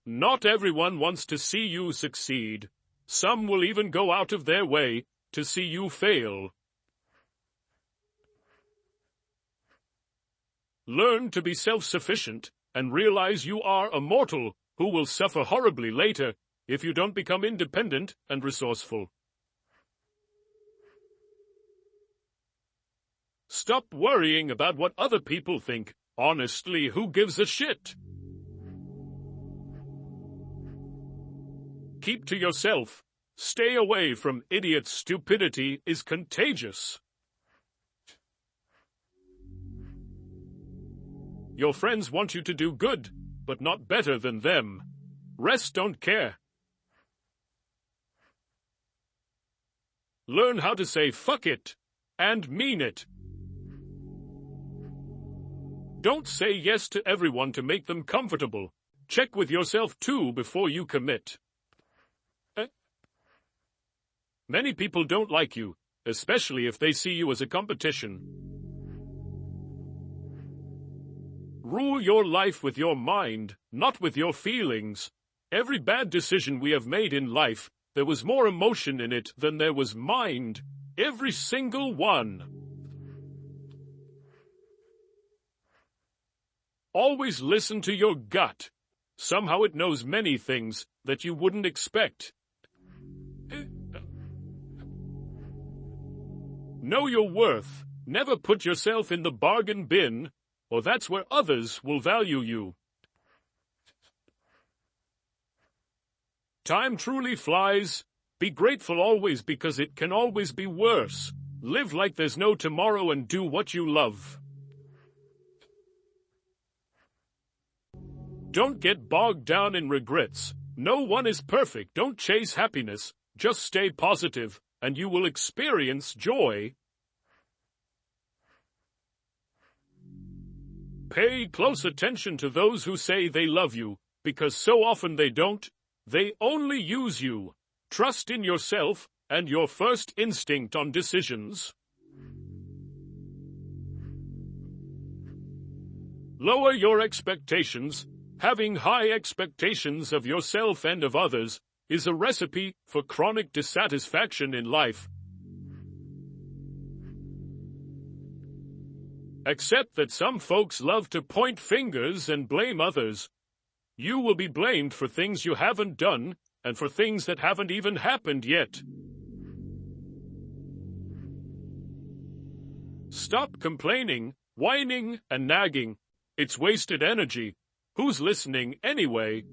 Not everyone wants to see you succeed. Some will even go out of their way to see you fail. Learn to be self-sufficient and realize you are a mortal who will suffer horribly later if you don't become independent and resourceful. Stop worrying about what other people think. Honestly, who gives a shit? Keep to yourself. Stay away from idiots. Stupidity is contagious. Your friends want you to do good, but not better than them. Rest don't care. Learn how to say fuck it and mean it. Don't say yes to everyone to make them comfortable. Check with yourself too before you commit. Many people don't like you, especially if they see you as a competition. Rule your life with your mind, not with your feelings. Every bad decision we have made in life, there was more emotion in it than there was mind. Every single one. Always listen to your gut. Somehow it knows many things that you wouldn't expect. Know your worth. Never put yourself in the bargain bin, or that's where others will value you. Time truly flies. Be grateful always because it can always be worse. Live like there's no tomorrow and do what you love. Don't get bogged down in regrets. No one is perfect. Don't chase happiness. Just stay positive, and you will experience joy. Pay close attention to those who say they love you, because so often they don't. They only use you. Trust in yourself and your first instinct on decisions. Lower your expectations. Having high expectations of yourself and of others is a recipe for chronic dissatisfaction in life. Accept that some folks love to point fingers and blame others. You will be blamed for things you haven't done and for things that haven't even happened yet. Stop complaining, whining, and nagging. It's wasted energy. Who's listening anyway?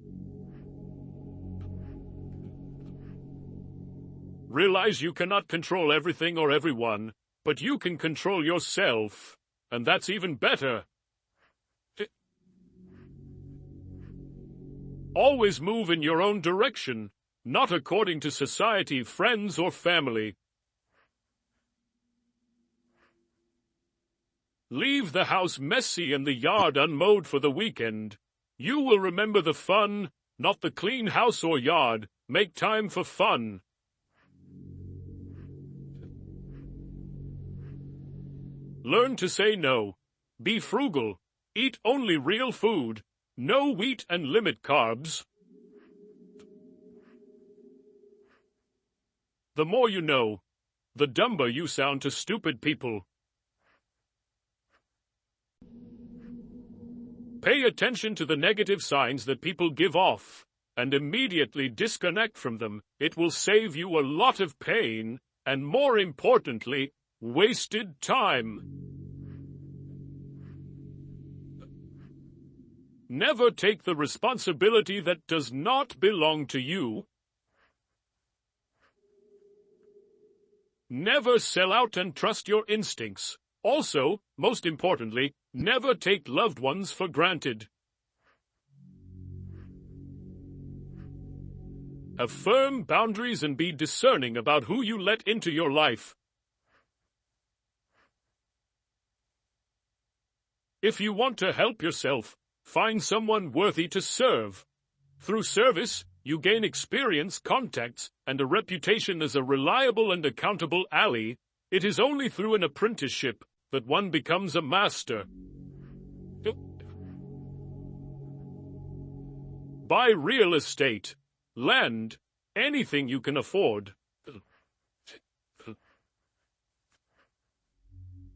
Realize you cannot control everything or everyone, but you can control yourself, and that's even better. Always move in your own direction, not according to society, friends, or family. Leave the house messy and the yard unmowed for the weekend. You will remember the fun, not the clean house or yard. Make time for fun. Learn to say no. Be frugal. Eat only real food. No wheat and limit carbs. The more you know, the dumber you sound to stupid people. Pay attention to the negative signs that people give off, and immediately disconnect from them. It will save you a lot of pain, and more importantly, wasted time. Never take the responsibility that does not belong to you. Never sell out and trust your instincts. Also, most importantly, never take loved ones for granted. Have firm boundaries and be discerning about who you let into your life. If you want to help yourself, find someone worthy to serve. Through service, you gain experience, contacts, and a reputation as a reliable and accountable ally. It is only through an apprenticeship that one becomes a Buy real estate, land, anything you can afford.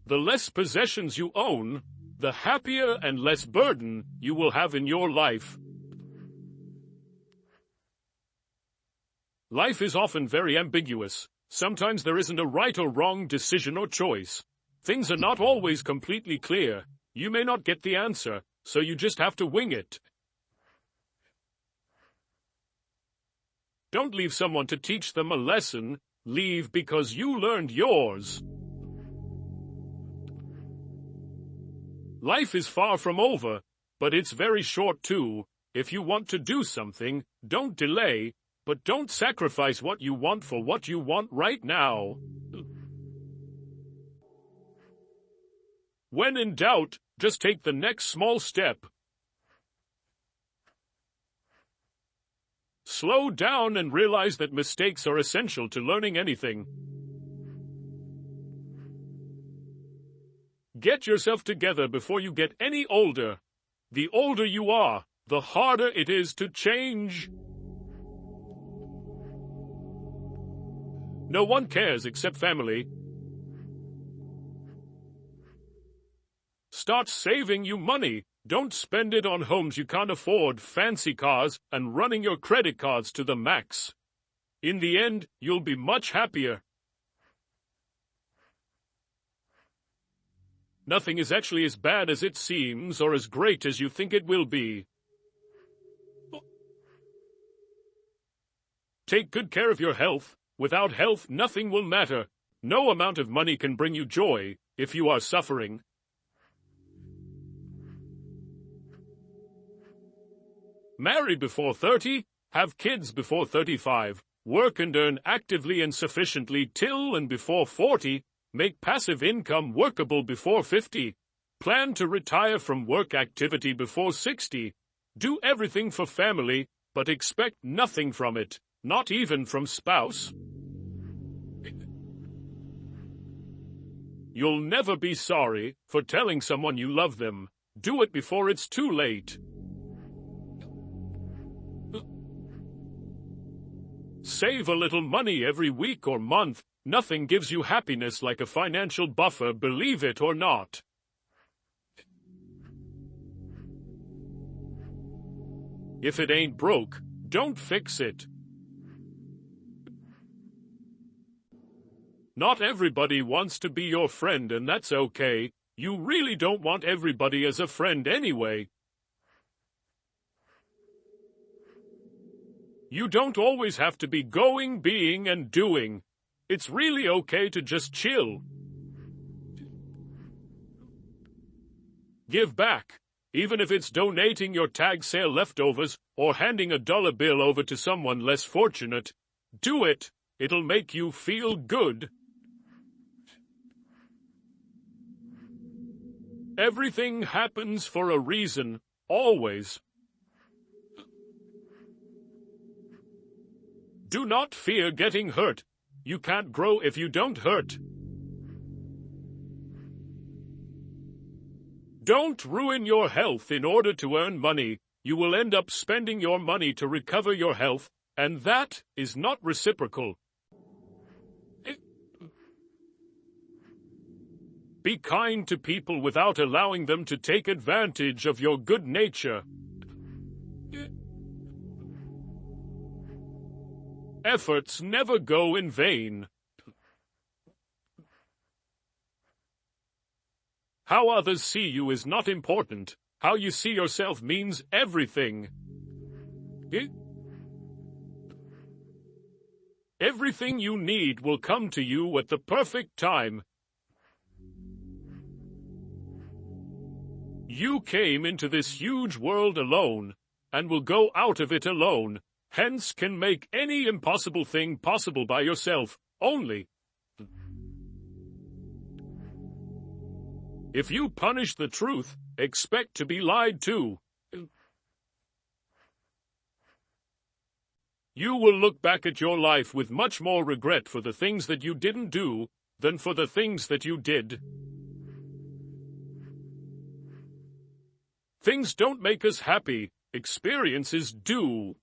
The less possessions you own, the happier and less burden you will have in your life. Life is often very ambiguous. Sometimes there isn't a right or wrong decision or choice. Things are not always completely clear. You may not get the answer, so you just have to wing it. Don't leave someone to teach them a lesson. Leave because you learned yours. Life is far from over, but it's very short too. If you want to do something, don't delay, but don't sacrifice what you want for what you want right now. When in doubt, just take the next small step. Slow down and realize that mistakes are essential to learning anything. Get yourself together before you get any older. The older you are, the harder it is to change. No one cares except family. Start saving you money. Don't spend it on homes you can't afford, fancy cars, and running your credit cards to the max. In the end, you'll be much happier. Nothing is actually as bad as it seems or as great as you think it will be. Take good care of your health. Without health, nothing will matter. No amount of money can bring you joy if you are suffering. Marry before 30, have kids before 35, work and earn actively and sufficiently till and before 40, make passive income workable before 50, plan to retire from work activity before 60, do everything for family, but expect nothing from it, not even from spouse. You'll never be sorry for telling someone you love them. Do it before it's too late. Save a little money every week or month. Nothing gives you happiness like a financial buffer, believe it or not. If it ain't broke, don't fix it. Not everybody wants to be your friend, and that's okay. You really don't want everybody as a friend anyway. You don't always have to be going, being, and doing. It's really okay to just chill. Give back, even if it's donating your tag sale leftovers or handing a dollar bill over to someone less fortunate. Do it. It'll make you feel good. Everything happens for a reason, always. Do not fear getting hurt. You can't grow if you don't hurt. Don't ruin your health in order to earn money. You will end up spending your money to recover your health, and that is not reciprocal. Be kind to people without allowing them to take advantage of your good nature. Efforts never go in vain. How others see you is not important. How you see yourself means everything. Everything you need will come to you at the perfect time. You came into this huge world alone, and will go out of it alone, hence can make any impossible thing possible by yourself, only. If you punish the truth, expect to be lied to. You will look back at your life with much more regret for the things that you didn't do than for the things that you did. Things don't make us happy, Experience is due.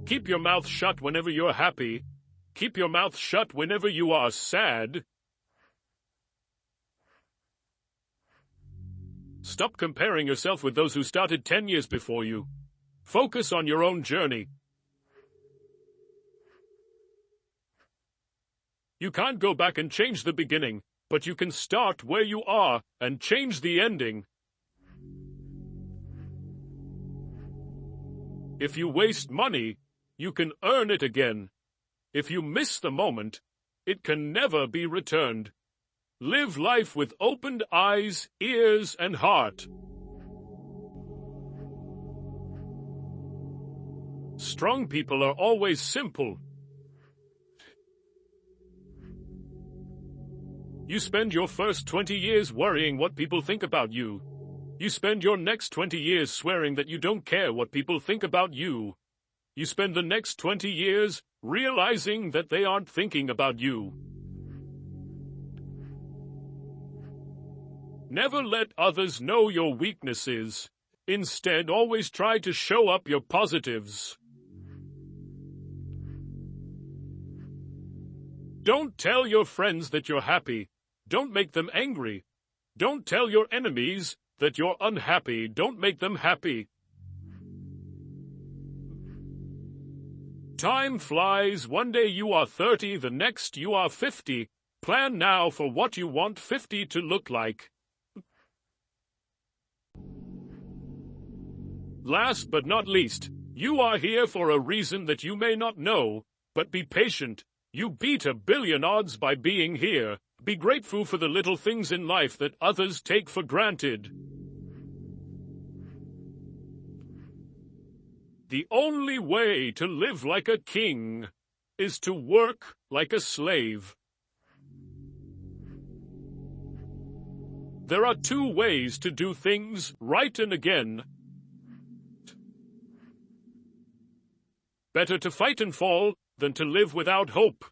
Keep your mouth shut whenever you're happy. Keep your mouth shut whenever you are sad. Stop comparing yourself with those who started 10 years before you. Focus on your own journey. You can't go back and change the beginning, but you can start where you are and change the ending. If you waste money, you can earn it again. If you miss the moment, it can never be returned. Live life with opened eyes, ears, and heart. Strong people are always simple. You spend your first 20 years worrying what people think about you. You spend your next 20 years swearing that you don't care what people think about you. You spend the next 20 years realizing that they aren't thinking about you. Never let others know your weaknesses. Instead, always try to show up your positives. Don't tell your friends that you're happy. Don't make them angry. Don't tell your enemies that you're unhappy. Don't make them happy. Time flies. One day you are 30, the next you are 50. Plan now for what you want 50 to look like. Last but not least, you are here for a reason that you may not know, but be patient. You beat 1 billion odds by being here. Be grateful for the little things in life that others take for granted. The only way to live like a king is to work like a slave. There are 2 ways to do things right and again. Better to fight and fall than to live without hope.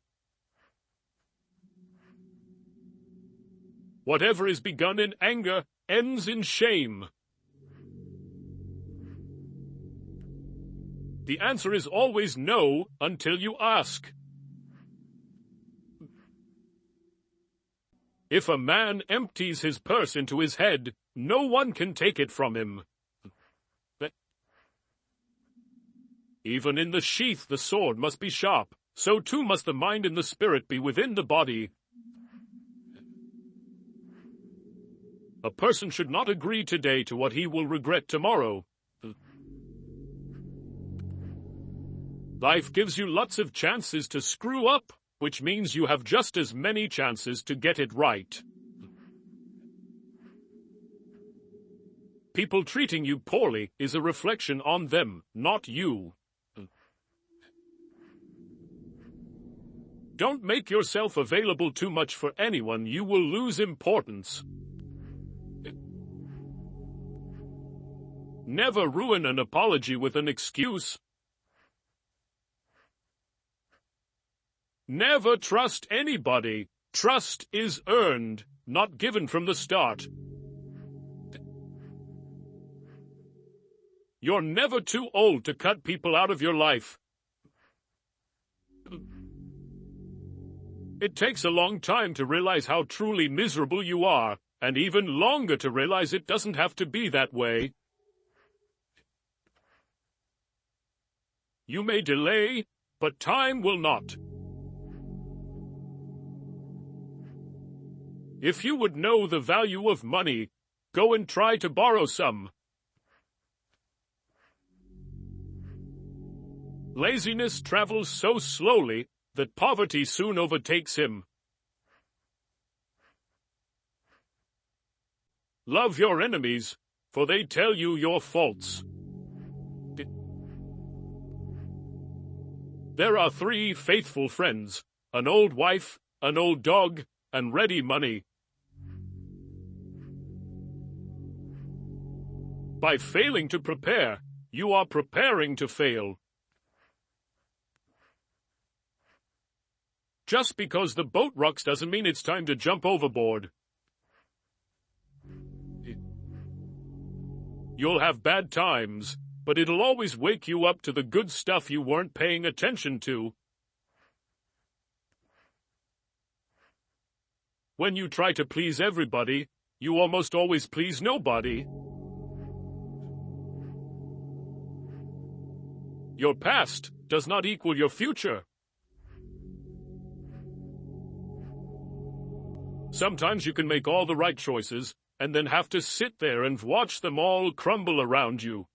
Whatever is begun in anger ends in shame. The answer is always no until you ask. If a man empties his purse into his head, no one can take it from him. Even in the sheath the sword must be sharp, so too must the mind and the spirit be within the body. A person should not agree today to what he will regret tomorrow. Life gives you lots of chances to screw up, which means you have just as many chances to get it right. People treating you poorly is a reflection on them, not you. Don't make yourself available too much for anyone. You will lose importance. Never ruin an apology with an excuse. Never trust anybody. Trust is earned, not given from the start. You're never too old to cut people out of your life. It takes a long time to realize how truly miserable you are, and even longer to realize it doesn't have to be that way. You may delay, but time will not. If you would know the value of money, go and try to borrow some. Laziness travels so slowly that poverty soon overtakes him. Love your enemies, for they tell you your faults. There are 3 faithful friends, an old wife, an old dog, and ready money. By failing to prepare, you are preparing to fail. Just because the boat rocks doesn't mean it's time to jump overboard. You'll have bad times, but it'll always wake you up to the good stuff you weren't paying attention to. When you try to please everybody, you almost always please nobody. Your past does not equal your future. Sometimes you can make all the right choices and then have to sit there and watch them all crumble around you.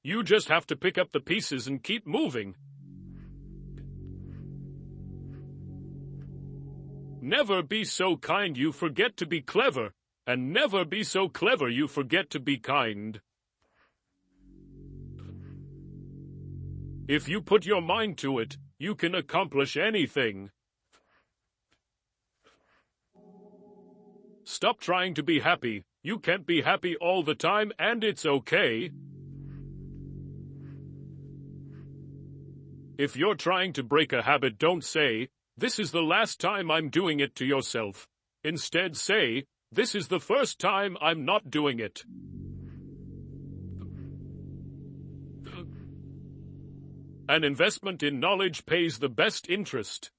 You just have to pick up the pieces and keep moving. Never be so kind you forget to be clever, and never be so clever you forget to be kind. If you put your mind to it, you can accomplish anything. Stop trying to be happy. You can't be happy all the time, and it's okay. If you're trying to break a habit, don't say, "This is the last time I'm doing it," to yourself. Instead say, "This is the first time I'm not doing it." An investment in knowledge pays the best interest.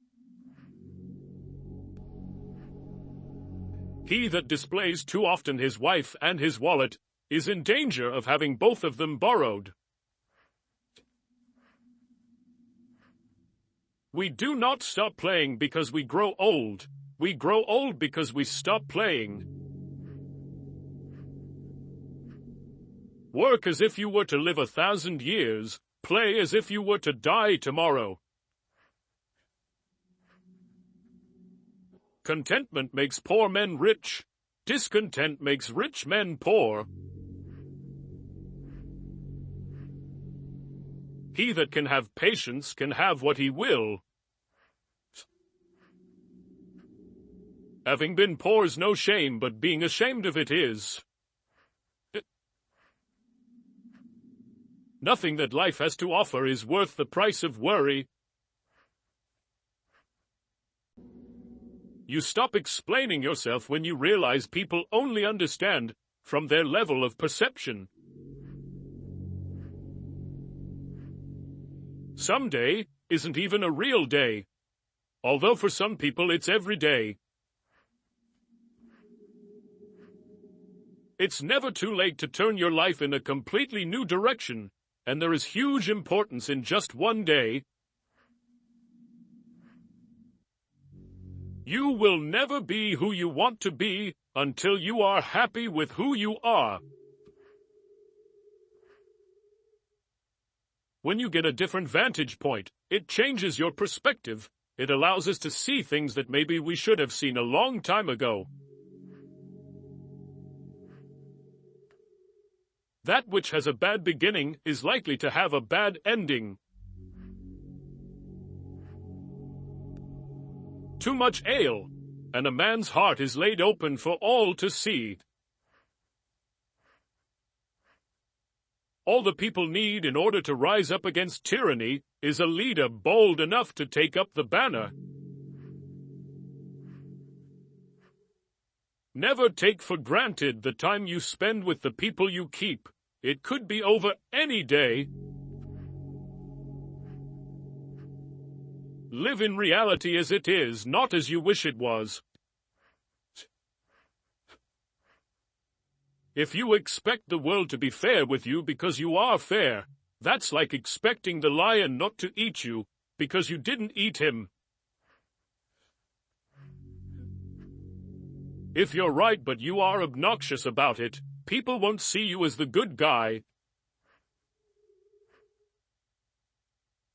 He that displays too often his wife and his wallet is in danger of having both of them borrowed. We do not stop playing because we grow old. We grow old because we stop playing. Work as if you were to live 1,000 years. Play as if you were to die tomorrow. Contentment makes poor men rich. Discontent makes rich men poor. He that can have patience can have what he will. Having been poor is no shame, but being ashamed of it is. Nothing that life has to offer is worth the price of worry. You stop explaining yourself when you realize people only understand from their level of perception. Someday isn't even a real day, although for some people it's every day. It's never too late to turn your life in a completely new direction, and there is huge importance in just one day. You will never be who you want to be until you are happy with who you are. When you get a different vantage point, it changes your perspective. It allows us to see things that maybe we should have seen a long time ago. That which has a bad beginning is likely to have a bad ending. Too much ale, and a man's heart is laid open for all to see. All the people need in order to rise up against tyranny is a leader bold enough to take up the banner. Never take for granted the time you spend with the people you keep. It could be over any day. Live in reality as it is, not as you wish it was. If you expect the world to be fair with you because you are fair, that's like expecting the lion not to eat you because you didn't eat him. If you're right but you are obnoxious about it, people won't see you as the good guy.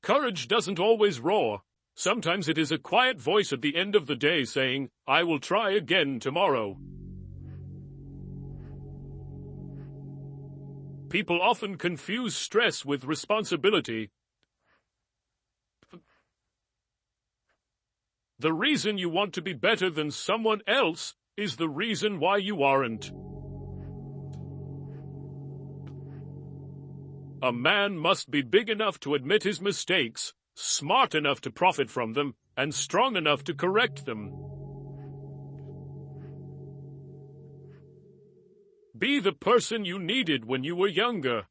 Courage doesn't always roar. Sometimes it is a quiet voice at the end of the day saying, "I will try again tomorrow." People often confuse stress with responsibility. The reason you want to be better than someone else is the reason why you aren't. A man must be big enough to admit his mistakes, smart enough to profit from them, and strong enough to correct them. Be the person you needed when you were younger.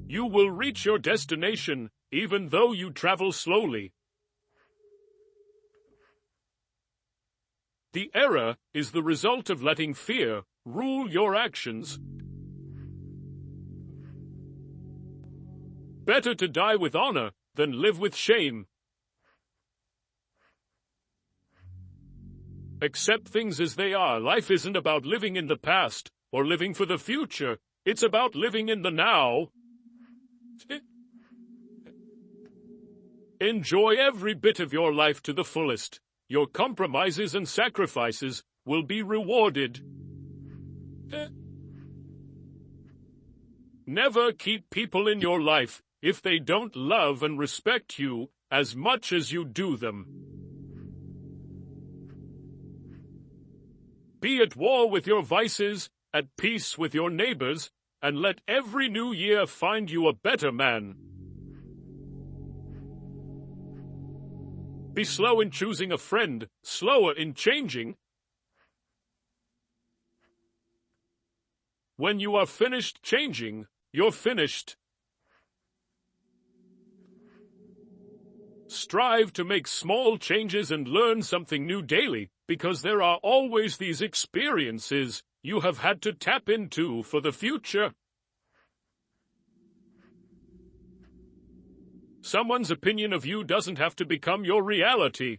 You will reach your destination, even though you travel slowly. The error is the result of letting fear rule your actions. Better to die with honor than live with shame. Accept things as they are. Life isn't about living in the past or living for the future. It's about living in the now. Enjoy every bit of your life to the fullest. Your compromises and sacrifices will be rewarded. Never keep people in your life if they don't love and respect you as much as you do them. Be at war with your vices, at peace with your neighbors, and let every new year find you a better man. Be slow in choosing a friend, slower in changing. When you are finished changing, you're finished. Strive to make small changes and learn something new daily, because there are always these experiences you have had to tap into for the future. Someone's opinion of you doesn't have to become your reality.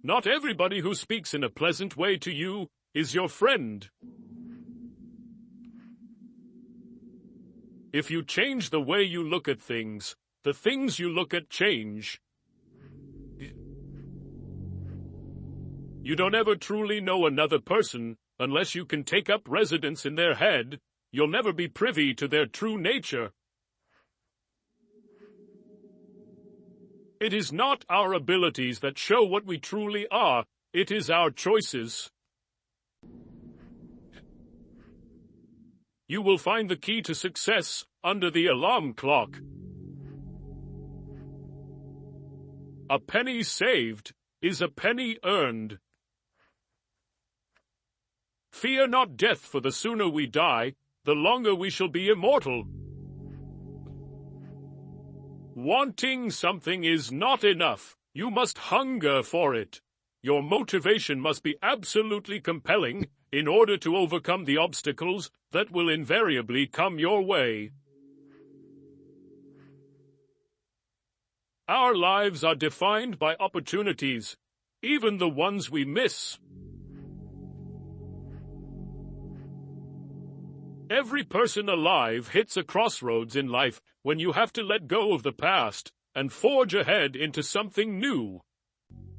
Not everybody who speaks in a pleasant way to you is your friend. If you change the way you look at things, the things you look at change. You don't ever truly know another person unless you can take up residence in their head. You'll never be privy to their true nature. It is not our abilities that show what we truly are. It is our choices. You will find the key to success under the alarm clock. A penny saved is a penny earned. Fear not death, for the sooner we die, the longer we shall be immortal. Wanting something is not enough. You must hunger for it. Your motivation must be absolutely compelling in order to overcome the obstacles that will invariably come your way. Our lives are defined by opportunities, even the ones we miss. Every person alive hits a crossroads in life when you have to let go of the past and forge ahead into something new.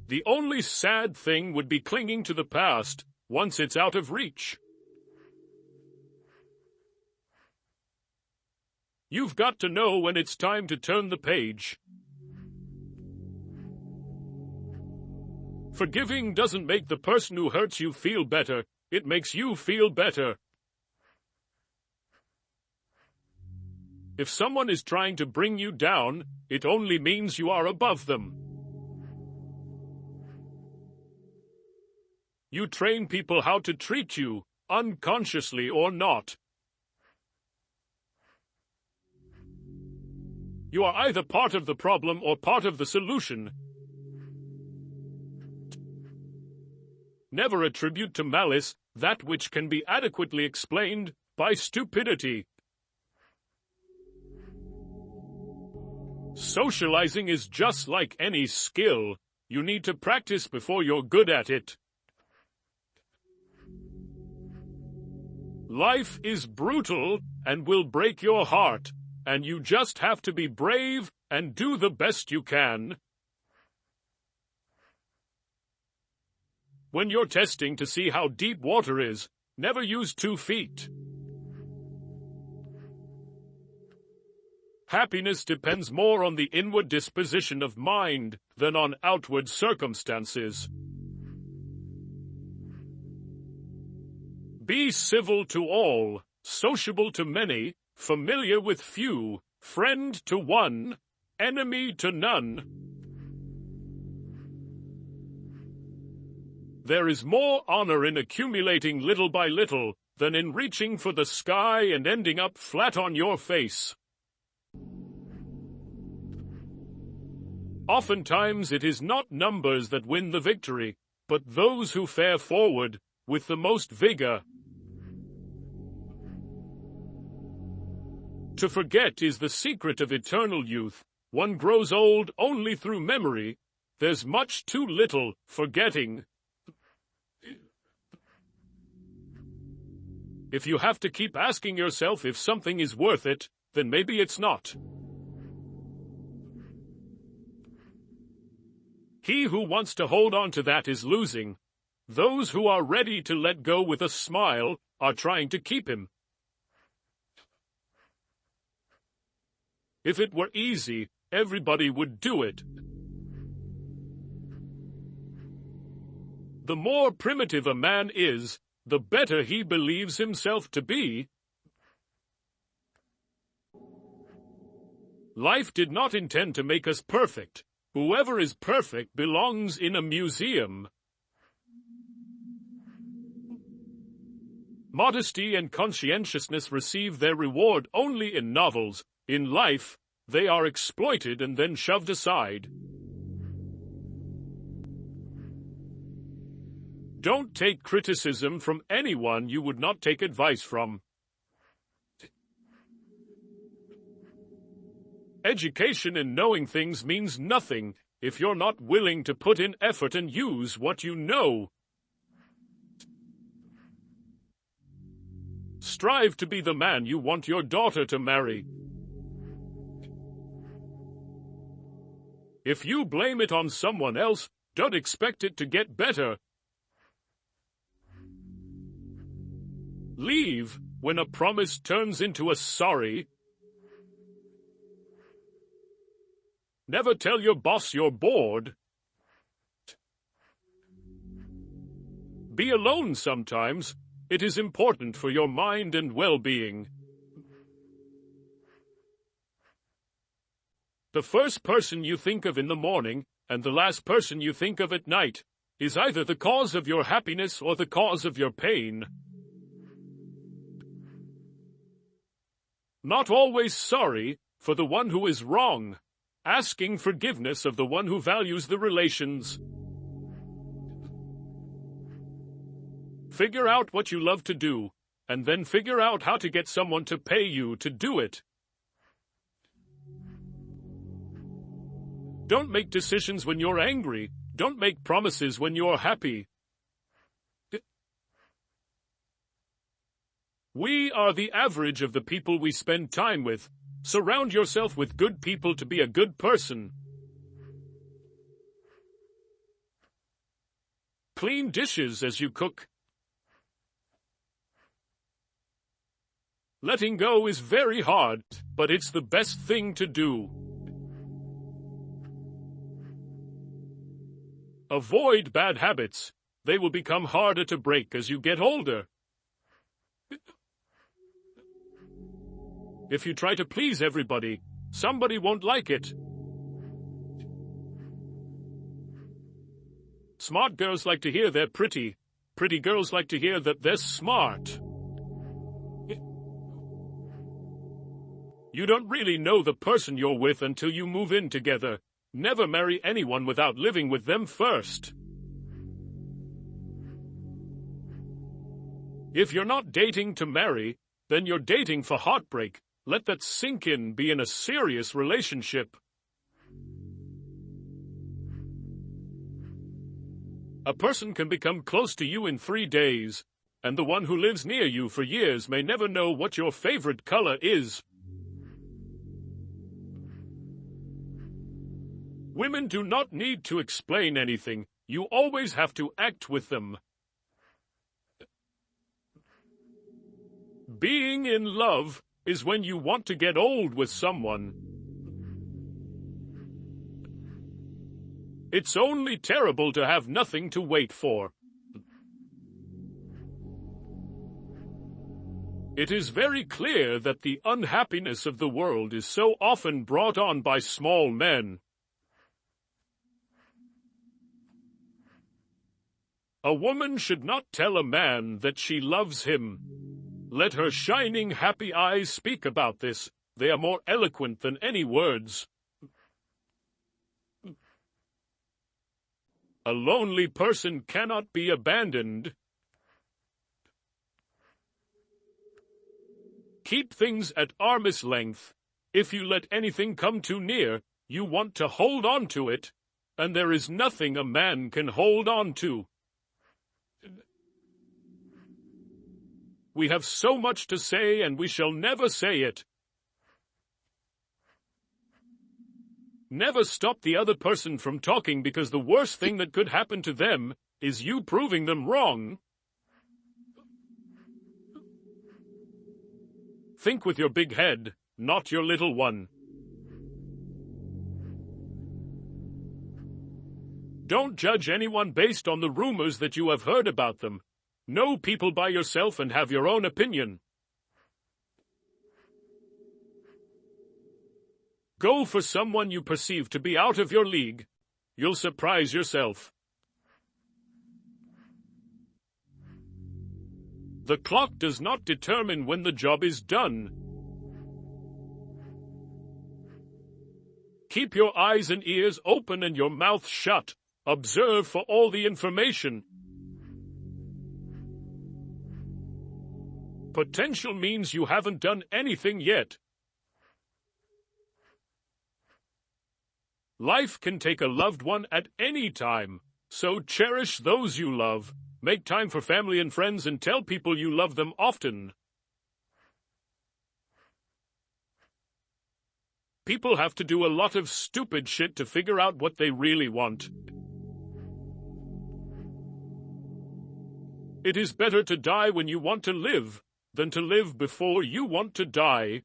The only sad thing would be clinging to the past once it's out of reach. You've got to know when it's time to turn the page. Forgiving doesn't make the person who hurts you feel better. It makes you feel better. If someone is trying to bring you down, it only means you are above them. You train people how to treat you, unconsciously or not. You are either part of the problem or part of the solution. Never attribute to malice that which can be adequately explained by stupidity. Socializing is just like any skill. You need to practice before you're good at it. Life is brutal and will break your heart, and you just have to be brave and do the best you can. When you're testing to see how deep water is, never use 2 feet. Happiness depends more on the inward disposition of mind than on outward circumstances. Be civil to all, sociable to many, familiar with few, friend to one, enemy to none. There is more honor in accumulating little by little than in reaching for the sky and ending up flat on your face. Oftentimes it is not numbers that win the victory, but those who fare forward with the most vigor. To forget is the secret of eternal youth. One grows old only through memory. There's much too little forgetting. If you have to keep asking yourself if something is worth it, then maybe it's not. He who wants to hold on to that is losing. Those who are ready to let go with a smile are trying to keep him. If it were easy, everybody would do it. The more primitive a man is, the better he believes himself to be. Life did not intend to make us perfect. Whoever is perfect belongs in a museum. Modesty and conscientiousness receive their reward only in novels. In life, they are exploited and then shoved aside. Don't take criticism from anyone you would not take advice from. Education in knowing things means nothing if you're not willing to put in effort and use what you know. Strive to be the man you want your daughter to marry. If you blame it on someone else, don't expect it to get better. Leave when a promise turns into a sorry. Never tell your boss you're bored. Be alone sometimes. It is important for your mind and well-being. The first person you think of in the morning and the last person you think of at night is either the cause of your happiness or the cause of your pain. Not always sorry for the one who is wrong, asking forgiveness of the one who values the relations. Figure out what you love to do, and then figure out how to get someone to pay you to do it. Don't make decisions when you're angry. Don't make promises when you're happy. We are the average of the people we spend time with. Surround yourself with good people to be a good person. Clean dishes as you cook. Letting go is very hard, but it's the best thing to do. Avoid bad habits. They will become harder to break as you get older. If you try to please everybody, somebody won't like it. Smart girls like to hear they're pretty. Pretty girls like to hear that they're smart. You don't really know the person you're with until you move in together. Never marry anyone without living with them first. If you're not dating to marry, then you're dating for heartbreak. Let that sink in. Be in a serious relationship. A person can become close to you in 3 days, and the one who lives near you for years may never know what your favorite color is. Women do not need to explain anything. You always have to act with them. Being in love is when you want to get old with someone. It's only terrible to have nothing to wait for. It is very clear that the unhappiness of the world is so often brought on by small men. A woman should not tell a man that she loves him. Let her shining, happy eyes speak about this. They are more eloquent than any words. A lonely person cannot be abandoned. Keep things at arm's length. If you let anything come too near, you want to hold on to it, and there is nothing a man can hold on to. We have so much to say, and we shall never say it. Never stop the other person from talking, because the worst thing that could happen to them is you proving them wrong. Think with your big head, not your little one. Don't judge anyone based on the rumors that you have heard about them. Know people by yourself and have your own opinion. Go for someone you perceive to be out of your league. You'll surprise yourself. The clock does not determine when the job is done. Keep your eyes and ears open and your mouth shut. Observe for all the information. Potential means you haven't done anything yet. Life can take a loved one at any time, so cherish those you love. Make time for family and friends and tell people you love them often. People have to do a lot of stupid shit to figure out what they really want. It is better to die when you want to live than to live before you want to die.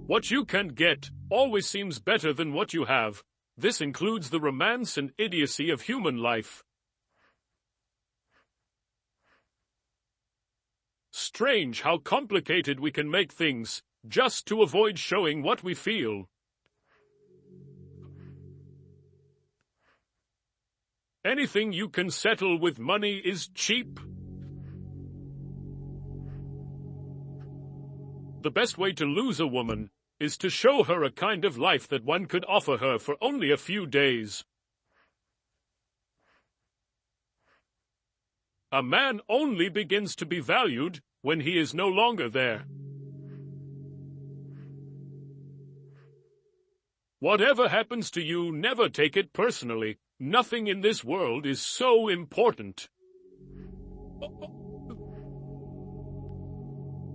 What you can get always seems better than what you have. This includes the romance and idiocy of human life. Strange how complicated we can make things just to avoid showing what we feel. Anything you can settle with money is cheap. The best way to lose a woman is to show her a kind of life that one could offer her for only a few days. A man only begins to be valued when he is no longer there. Whatever happens to you, never take it personally. Nothing in this world is so important.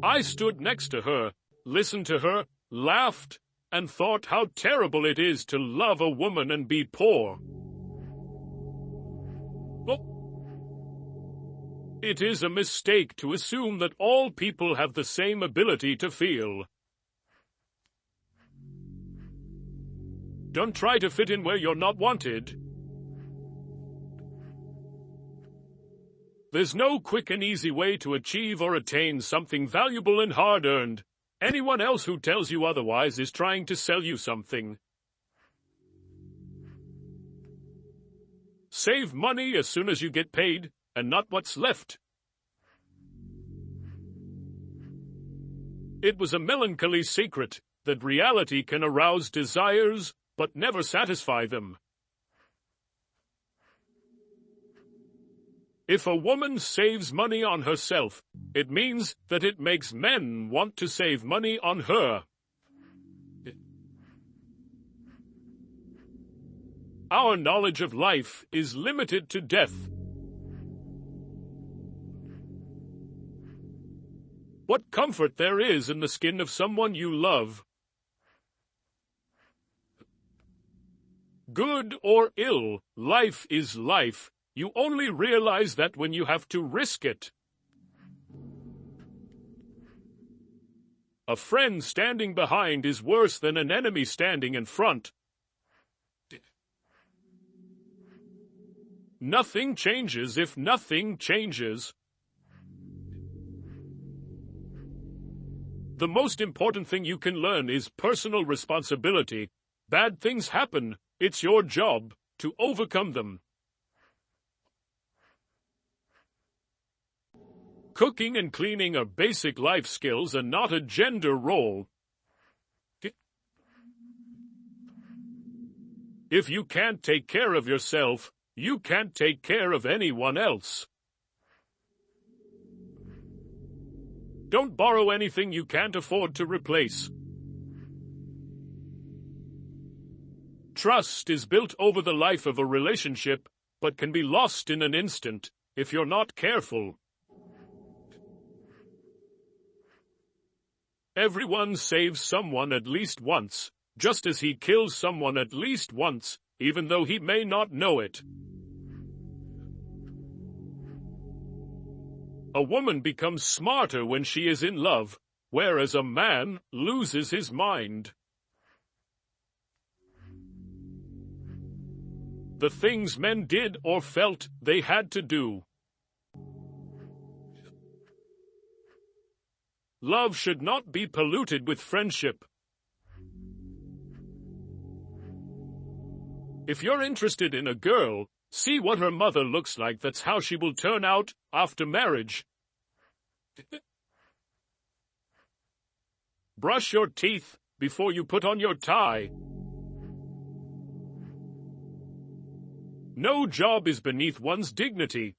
I stood next to her, listened to her, laughed, and thought how terrible it is to love a woman and be poor. It is a mistake to assume that all people have the same ability to feel. Don't try to fit in where you're not wanted. There's no quick and easy way to achieve or attain something valuable and hard-earned. Anyone else who tells you otherwise is trying to sell you something. Save money as soon as you get paid, and not what's left. It was a melancholy secret that reality can arouse desires, but never satisfy them. If a woman saves money on herself, it means that it makes men want to save money on her. Our knowledge of life is limited to death. What comfort there is in the skin of someone you love. Good or ill, life is life. You only realize that when you have to risk it. A friend standing behind is worse than an enemy standing in front. Nothing changes if nothing changes. The most important thing you can learn is personal responsibility. Bad things happen. It's your job. to overcome them. Cooking and cleaning are basic life skills and not a gender role. If you can't take care of yourself, you can't take care of anyone else. Don't borrow anything you can't afford to replace. Trust is built over the life of a relationship, but can be lost in an instant if you're not careful. Everyone saves someone at least once, just as he kills someone at least once, even though he may not know it. A woman becomes smarter when she is in love, whereas a man loses his mind. The things men did or felt they had to do. Love should not be polluted with friendship. If you're interested in a girl, see what her mother looks like. That's how she will turn out after marriage. Brush your teeth before you put on your tie. No job is beneath one's dignity.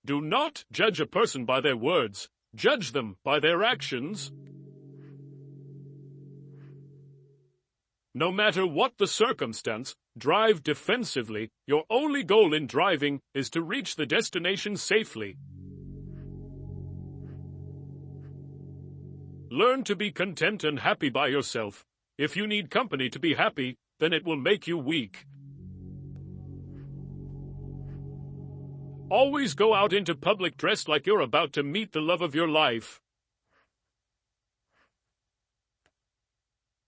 Do not judge a person by their words. Judge them by their actions. No matter what the circumstance, drive defensively. Your only goal in driving is to reach the destination safely. Learn to be content and happy by yourself. If you need company to be happy, then it will make you weak. Always go out into public dressed like you're about to meet the love of your life.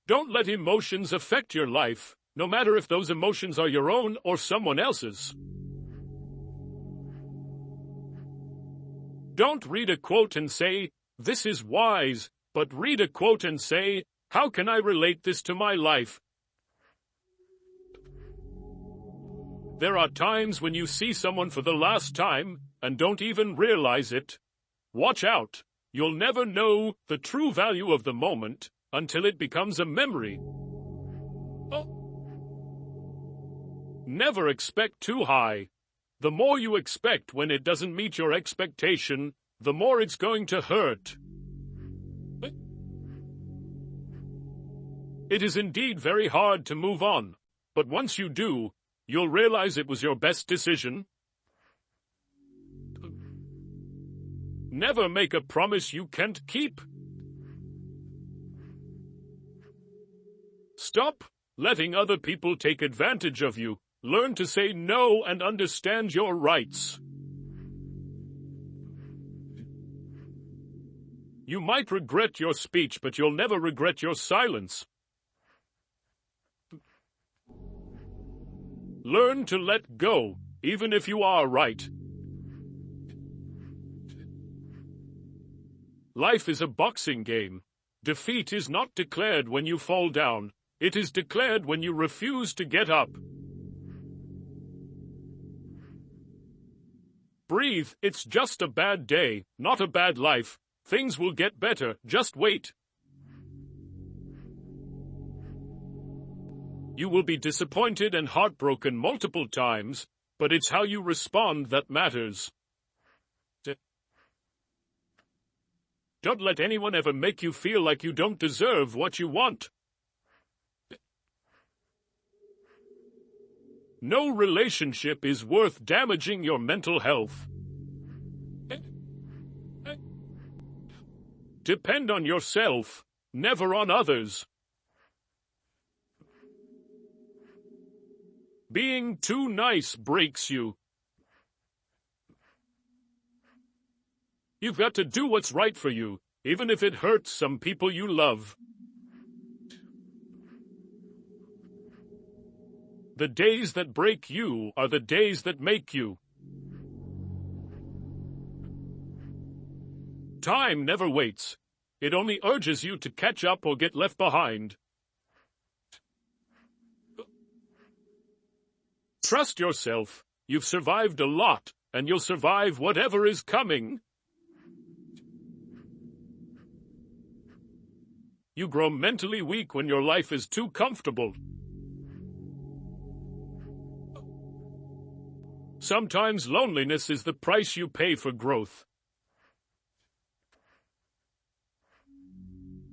Don't let emotions affect your life, no matter if those emotions are your own or someone else's. Don't read a quote and say, "This is wise," but read a quote and say, "How can I relate this to my life?" There are times when you see someone for the last time and don't even realize it. Watch out. You'll never know the true value of the moment until it becomes a memory. Never expect too high. The more you expect when it doesn't meet your expectation, the more it's going to hurt. It is indeed very hard to move on, but once you do, you'll realize it was your best decision. Never make a promise you can't keep. Stop letting other people take advantage of you. Learn to say no and understand your rights. You might regret your speech, but you'll never regret your silence. Learn to let go, even if you are right. Life is a boxing game. Defeat is not declared when you fall down. It is declared when you refuse to get up. Breathe, it's just a bad day, not a bad life. Things will get better, just wait. You will be disappointed and heartbroken multiple times, but it's how you respond that matters. Don't let anyone ever make you feel like you don't deserve what you want. No relationship is worth damaging your mental health. Depend on yourself, never on others. Being too nice breaks you. You've got to do what's right for you, even if it hurts some people you love. The days that break you are the days that make you. Time never waits. It only urges you to catch up or get left behind. Trust yourself. You've survived a lot, and you'll survive whatever is coming. You grow mentally weak when your life is too comfortable. Sometimes loneliness is the price you pay for growth.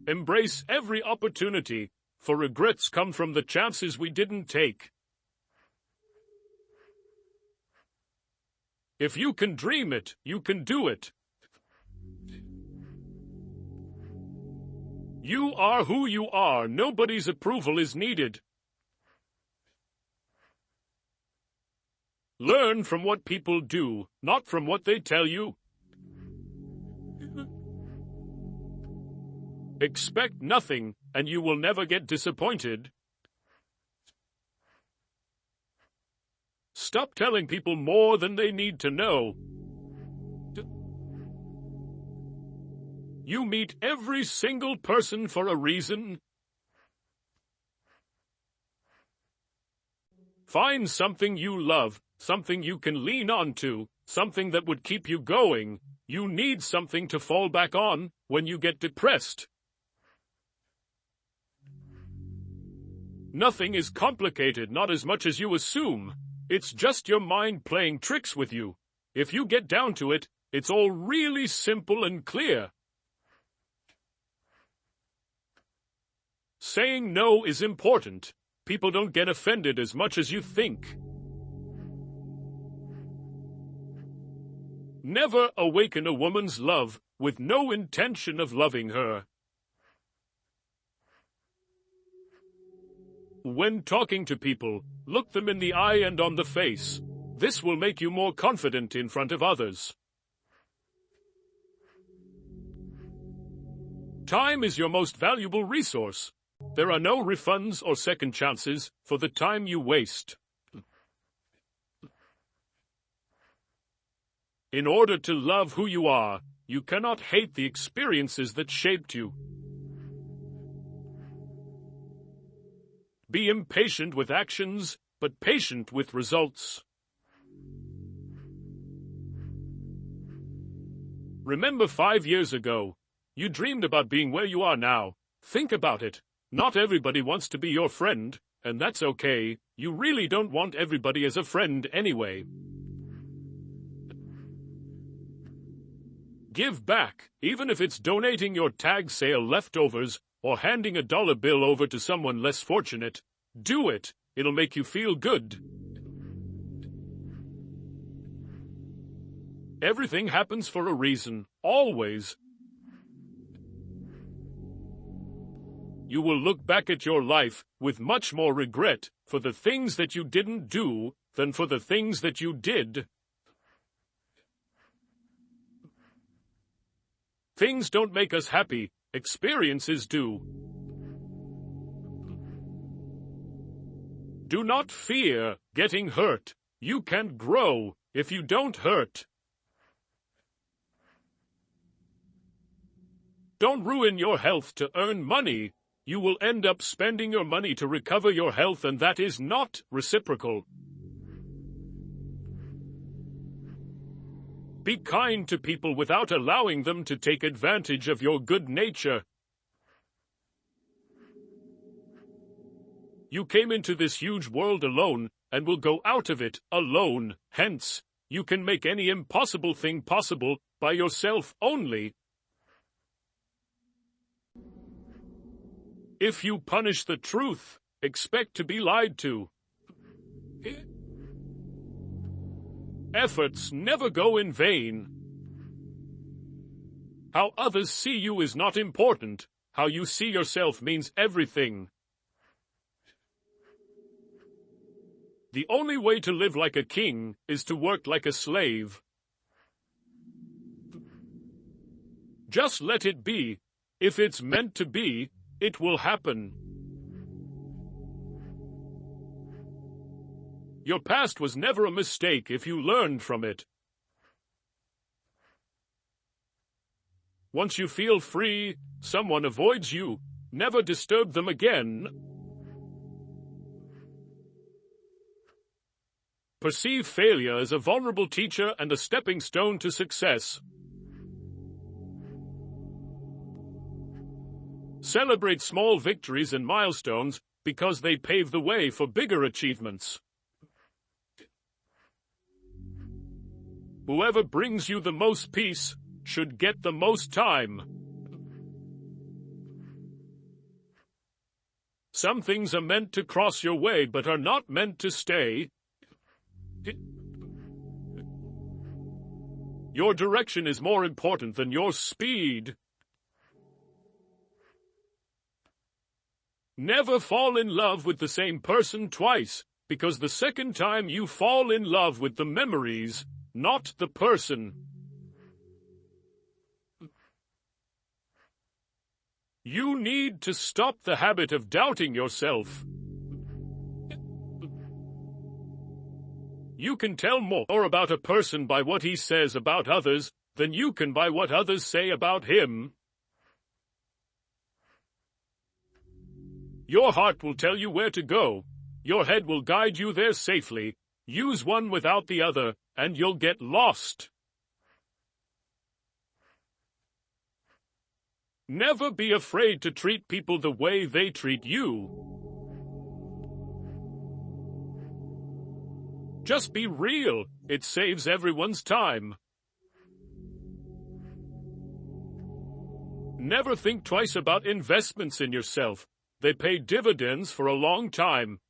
Embrace every opportunity, for regrets come from the chances we didn't take. If you can dream it, you can do it. You are who you are. Nobody's approval is needed. Learn from what people do, not from what they tell you. Expect nothing, and you will never get disappointed. Stop telling people more than they need to know. You meet every single person for a reason. Find something you love, something you can lean on to, something that would keep you going. You need something to fall back on when you get depressed. Nothing is complicated, not as much as you assume. It's just your mind playing tricks with you. If you get down to it, it's all really simple and clear. Saying no is important. People don't get offended as much as you think. Never awaken a woman's love with no intention of loving her. When talking to people, look them in the eye and on the face. This will make you more confident in front of others. Time is your most valuable resource. There are no refunds or second chances for the time you waste. In order to love who you are, you cannot hate the experiences that shaped you. Be impatient with actions, but patient with results. Remember 5 years ago, you dreamed about being where you are now. Think about it. Not everybody wants to be your friend, and that's okay. You really don't want everybody as a friend anyway. Give back, even if it's donating your tag sale leftovers or handing a dollar bill over to someone less fortunate. Do it. It'll make you feel good. Everything happens for a reason, always. You will look back at your life with much more regret for the things that you didn't do than for the things that you did. Things don't make us happy, experiences do. Do not fear getting hurt. You can't grow if you don't hurt. Don't ruin your health to earn money. You will end up spending your money to recover your health, and that is not reciprocal. Be kind to people without allowing them to take advantage of your good nature. You came into this huge world alone, and will go out of it alone. Hence, you can make any impossible thing possible by yourself only. If you punish the truth, expect to be lied to. Efforts never go in vain. How others see you is not important. How you see yourself means everything. The only way to live like a king is to work like a slave. Just let it be. If it's meant to be, it will happen. Your past was never a mistake if you learned from it. Once you feel free, someone avoids you. Never disturb them again. Perceive failure as a vulnerable teacher and a stepping stone to success. Celebrate small victories and milestones because they pave the way for bigger achievements. Whoever brings you the most peace should get the most time. Some things are meant to cross your way but are not meant to stay. Your direction is more important than your speed. Never fall in love with the same person twice, because the second time you fall in love with the memories, not the person. You need to stop the habit of doubting yourself. You can tell more about a person by what he says about others than you can by what others say about him. Your heart will tell you where to go. Your head will guide you there safely. Use one without the other, and you'll get lost. Never be afraid to treat people the way they treat you. Just be real. It saves everyone's time. Never think twice about investments in yourself. They pay dividends for a long time.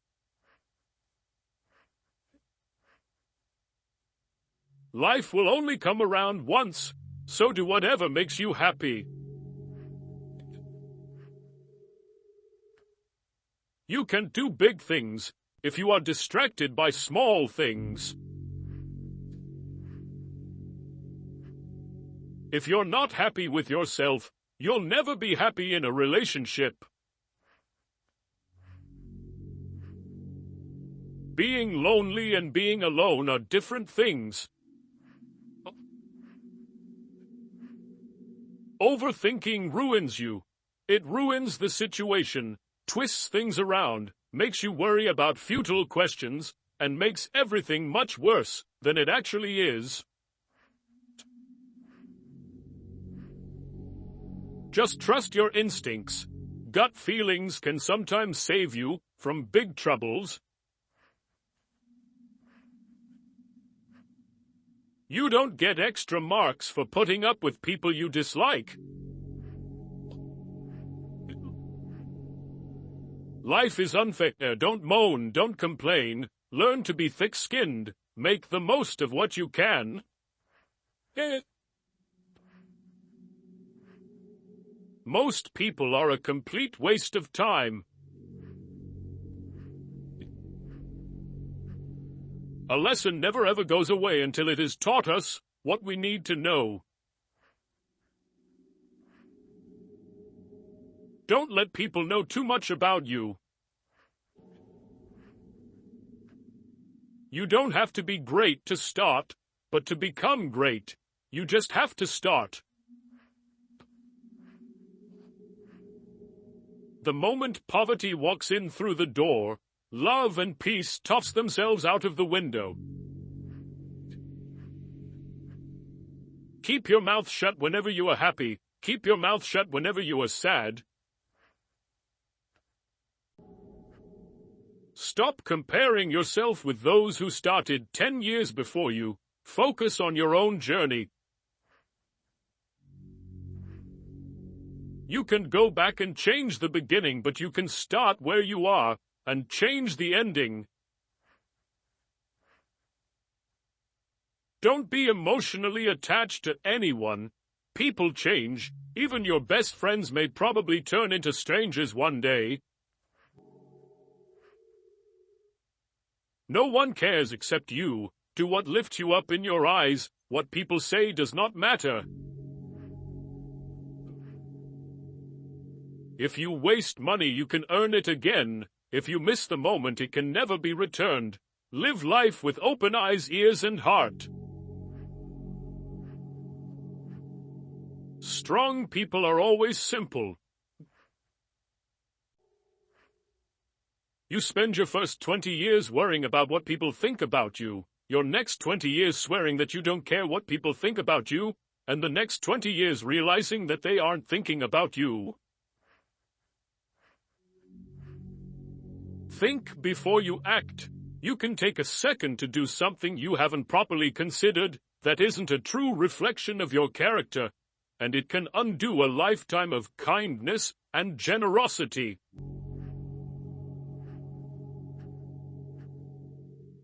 Life will only come around once, so do whatever makes you happy. You can do big things if you are distracted by small things. If you're not happy with yourself, you'll never be happy in a relationship. Being lonely and being alone are different things. Overthinking ruins you. It ruins the situation, twists things around, makes you worry about futile questions, and makes everything much worse than it actually is. Just trust your instincts. Gut feelings can sometimes save you from big troubles. You don't get extra marks for putting up with people you dislike. Life is unfair. Don't moan, don't complain. Learn to be thick-skinned. Make the most of what you can. Most people are a complete waste of time. A lesson never ever goes away until it has taught us what we need to know. Don't let people know too much about you. You don't have to be great to start, but to become great, you just have to start. The moment poverty walks in through the door, love and peace toss themselves out of the window. Keep your mouth shut whenever you are happy. Keep your mouth shut whenever you are sad. Stop comparing yourself with those who started 10 years before you. Focus on your own journey. You can go back and change the beginning, but you can start where you are and change the ending. Don't be emotionally attached to anyone. People change. Even your best friends may probably turn into strangers one day. No one cares except you. Do what lifts you up in your eyes. What people say does not matter. If you waste money, you can earn it again. If you miss the moment, it can never be returned. Live life with open eyes, ears, and heart. Strong people are always simple. You spend your first 20 years worrying about what people think about you, your next 20 years swearing that you don't care what people think about you, and the next 20 years realizing that they aren't thinking about you. Think before you act. You can take a second to do something you haven't properly considered that isn't a true reflection of your character, and it can undo a lifetime of kindness and generosity.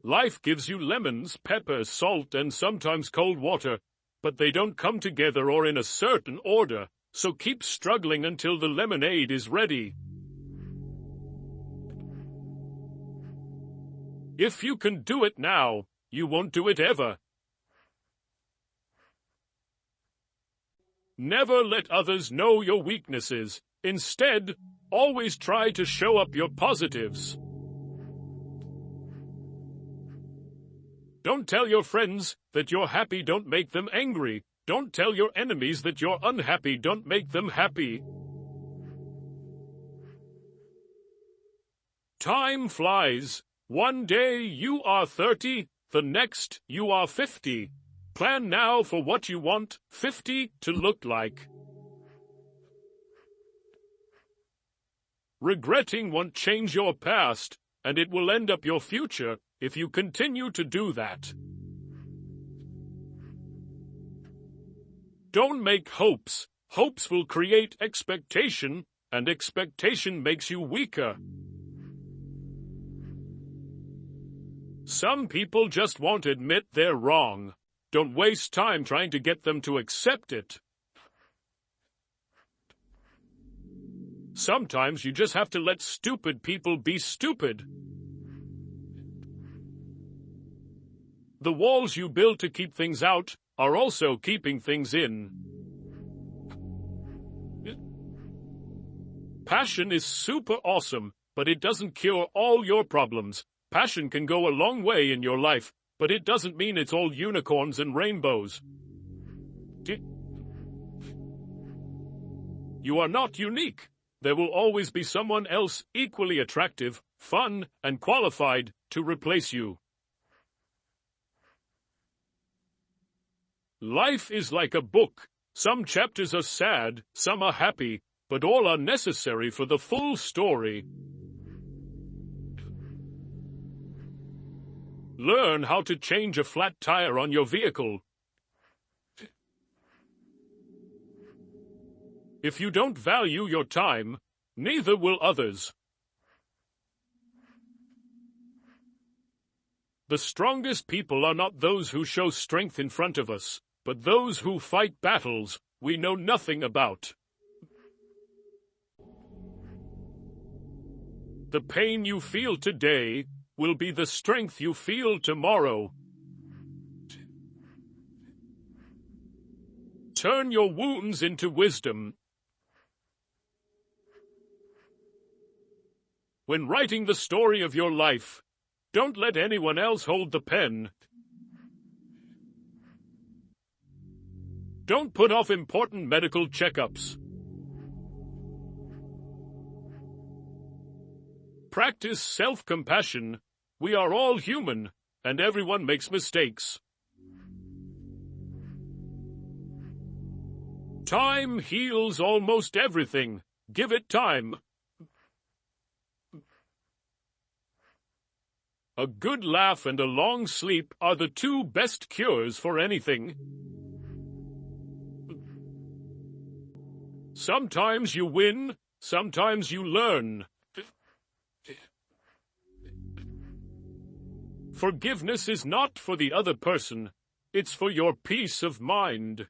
Life gives you lemons, pepper, salt, and sometimes cold water, but they don't come together or in a certain order, so keep struggling until the lemonade is ready. If you can do it now, you won't do it ever. Never let others know your weaknesses. Instead, always try to show up your positives. Don't tell your friends that you're happy, don't make them angry. Don't tell your enemies that you're unhappy, don't make them happy. Time flies. One day you are 30, the next you are 50. Plan now for what you want 50 to look like. Regretting won't change your past, and it will end up your future if you continue to do that. Don't make hopes. Hopes will create expectation, and expectation makes you weaker. Some people just won't admit they're wrong. Don't waste time trying to get them to accept it. Sometimes you just have to let stupid people be stupid. The walls you build to keep things out are also keeping things in. Passion is super awesome, but it doesn't cure all your problems. Passion can go a long way in your life, but it doesn't mean it's all unicorns and rainbows. You are not unique. There will always be someone else equally attractive, fun, and qualified to replace you. Life is like a book. Some chapters are sad, some are happy, but all are necessary for the full story. Learn how to change a flat tire on your vehicle. If you don't value your time, neither will others. The strongest people are not those who show strength in front of us, but those who fight battles we know nothing about. The pain you feel today will be the strength you feel tomorrow. Turn your wounds into wisdom. When writing the story of your life, don't let anyone else hold the pen. Don't put off important medical checkups. Practice self-compassion. We are all human, and everyone makes mistakes. Time heals almost everything. Give it time. A good laugh and a long sleep are the two best cures for anything. Sometimes you win, sometimes you learn. Forgiveness is not for the other person, it's for your peace of mind.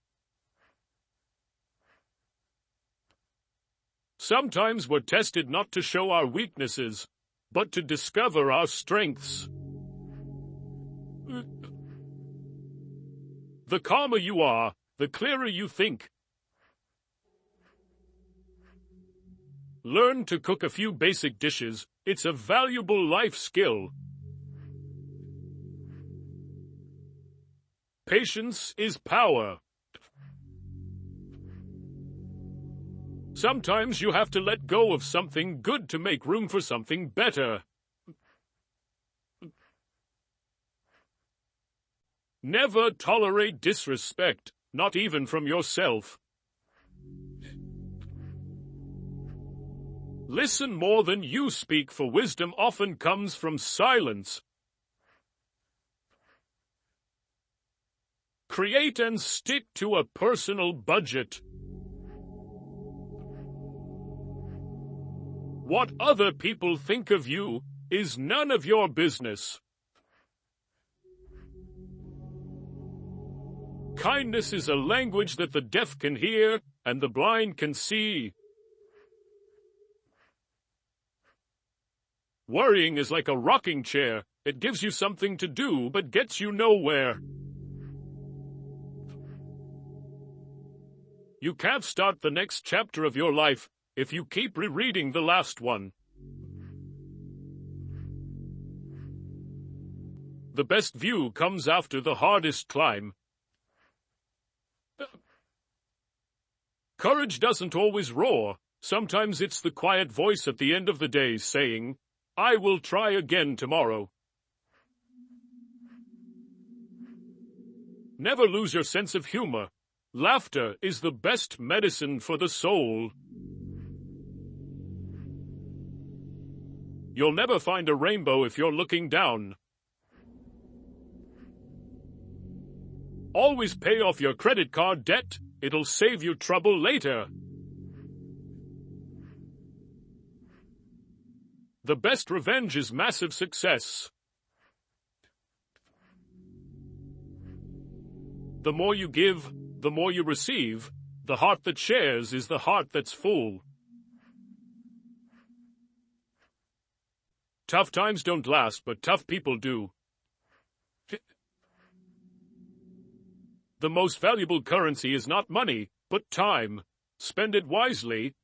Sometimes we're tested not to show our weaknesses, but to discover our strengths. The calmer you are, the clearer you think. Learn to cook a few basic dishes. It's a valuable life skill. Patience is power. Sometimes you have to let go of something good to make room for something better. Never tolerate disrespect, not even from yourself. Listen more than you speak, for wisdom often comes from silence. Create and stick to a personal budget. What other people think of you is none of your business. Kindness is a language that the deaf can hear and the blind can see. Worrying is like a rocking chair. It gives you something to do, but gets you nowhere. You can't start the next chapter of your life if you keep rereading the last one. The best view comes after the hardest climb. Courage doesn't always roar. Sometimes it's the quiet voice at the end of the day saying, "I will try again tomorrow." Never lose your sense of humor. Laughter is the best medicine for the soul. You'll never find a rainbow if you're looking down. Always pay off your credit card debt. It'll save you trouble later. The best revenge is massive success. The more you give, the more you receive. The heart that shares is the heart that's full. Tough times don't last, but tough people do. The most valuable currency is not money, but time. Spend it wisely.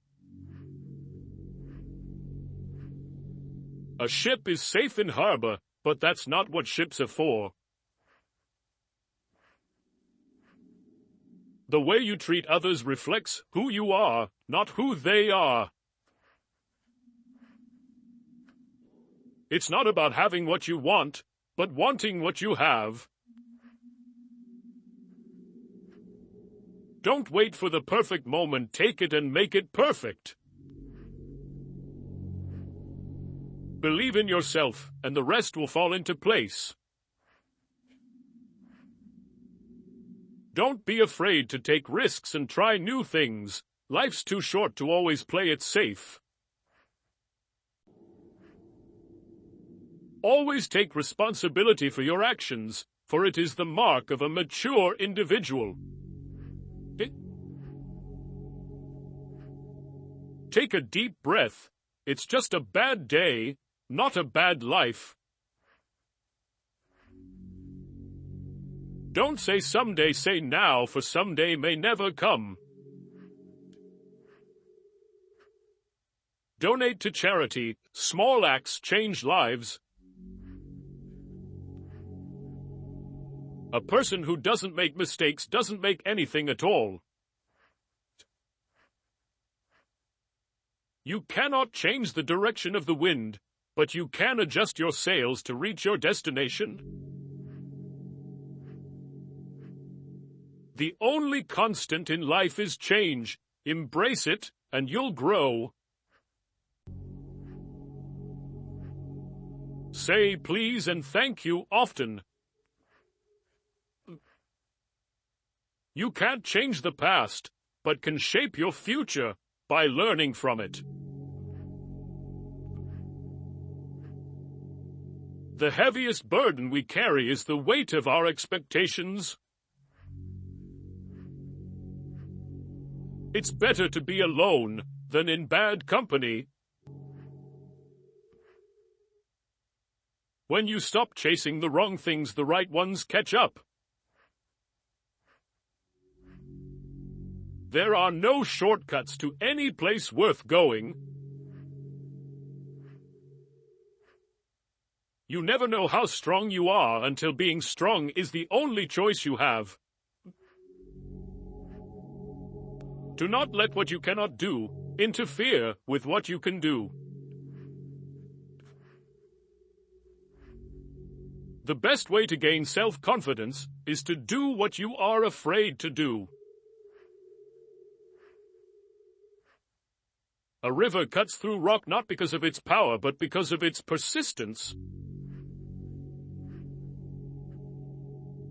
A ship is safe in harbor, but that's not what ships are for. The way you treat others reflects who you are, not who they are. It's not about having what you want, but wanting what you have. Don't wait for the perfect moment. Take it and make it perfect. Believe in yourself, and the rest will fall into place. Don't be afraid to take risks and try new things. Life's too short to always play it safe. Always take responsibility for your actions, for it is the mark of a mature individual. Take a deep breath. It's just a bad day, not a bad life. Don't say someday, say now, for someday may never come. Donate to charity. Small acts change lives. A person who doesn't make mistakes doesn't make anything at all. You cannot change the direction of the wind, but you can adjust your sails to reach your destination. The only constant in life is change. Embrace it, and you'll grow. Say please and thank you often. You can't change the past, but can shape your future by learning from it. The heaviest burden we carry is the weight of our expectations. It's better to be alone than in bad company. When you stop chasing the wrong things, the right ones catch up. There are no shortcuts to any place worth going. You never know how strong you are until being strong is the only choice you have. Do not let what you cannot do interfere with what you can do. The best way to gain self-confidence is to do what you are afraid to do. A river cuts through rock not because of its power, but because of its persistence.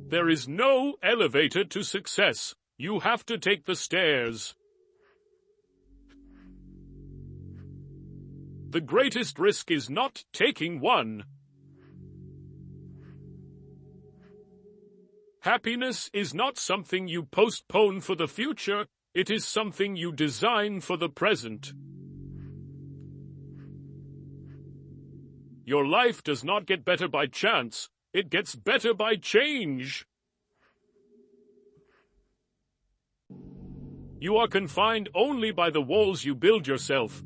There is no elevator to success. You have to take the stairs. The greatest risk is not taking one. Happiness is not something you postpone for the future, it is something you design for the present. Your life does not get better by chance, it gets better by change. You are confined only by the walls you build yourself.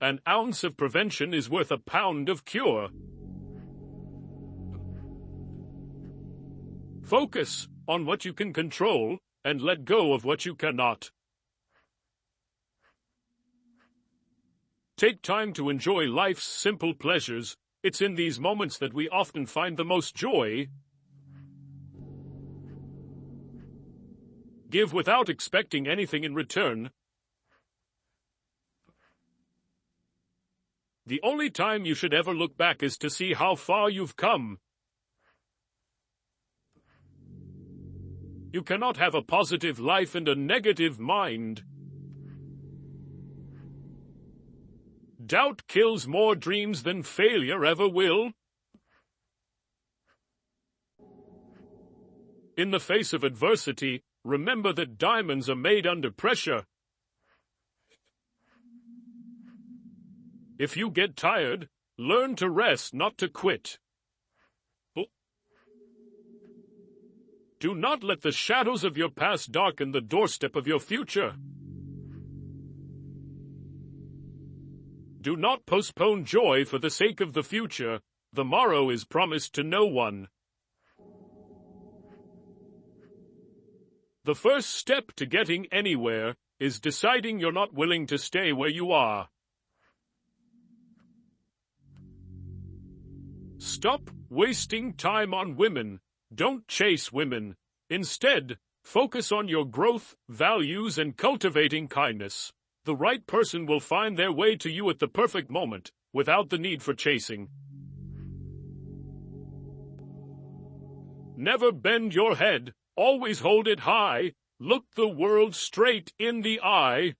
An ounce of prevention is worth a pound of cure. Focus on what you can control and let go of what you cannot. Take time to enjoy life's simple pleasures. It's in these moments that we often find the most joy. Give without expecting anything in return. The only time you should ever look back is to see how far you've come. You cannot have a positive life and a negative mind. Doubt kills more dreams than failure ever will. In the face of adversity, remember that diamonds are made under pressure. If you get tired, learn to rest, not to quit. Do not let the shadows of your past darken the doorstep of your future. Do not postpone joy for the sake of the future. The morrow is promised to no one. The first step to getting anywhere is deciding you're not willing to stay where you are. Stop wasting time on women. Don't chase women. Instead, focus on your growth, values, and cultivating kindness. The right person will find their way to you at the perfect moment, without the need for chasing. Never bend your head. Always hold it high. Look the world straight in the eye.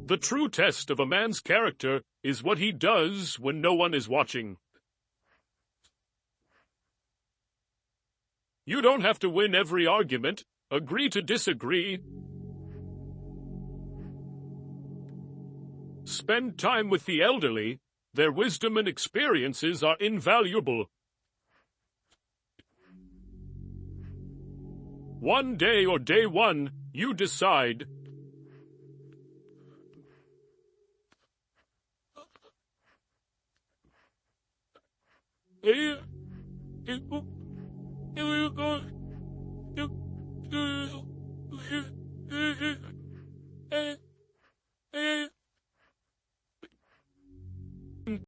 The true test of a man's character is what he does when no one is watching. You don't have to win every argument. Agree to disagree. Spend time with the elderly. Their wisdom and experiences are invaluable. One day or day one, you decide.